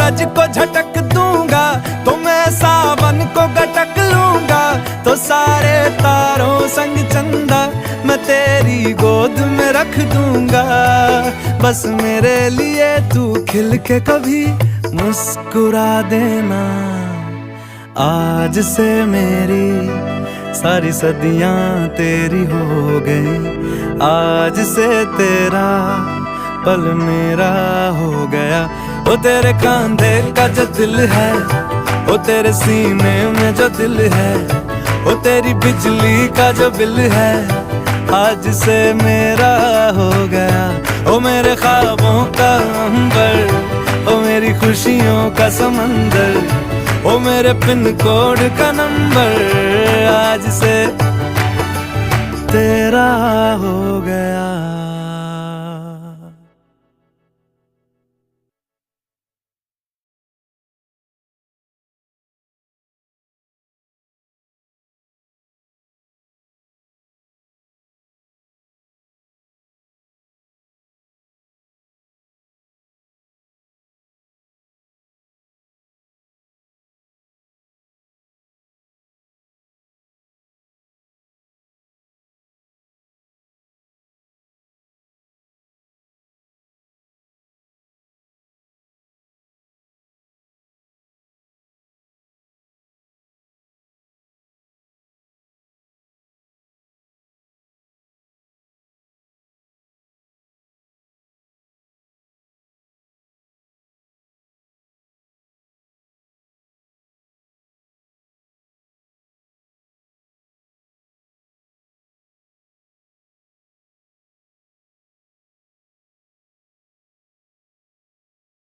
सूरज को झटक दूंगा तो मैं सावन को गटक लूंगा, तो सारे तारों संग चंदा मैं तेरी गोद में रख दूंगा। बस मेरे लिए तू खिल के कभी मुस्कुरा देना। आज से मेरी सारी सदियां तेरी हो गई, आज से तेरा पल मेरा हो गया। वो तेरे कांधे का जो दिल है, वो तेरे सीने में जो दिल है, वो तेरी बिजली का जो बिल है, आज से मेरा हो गया। ओ मेरे ख्वाबों का अंबर, ओ मेरी खुशियों का समंदर, ओ मेरे पिन कोड का नंबर, आज से तेरा हो गया।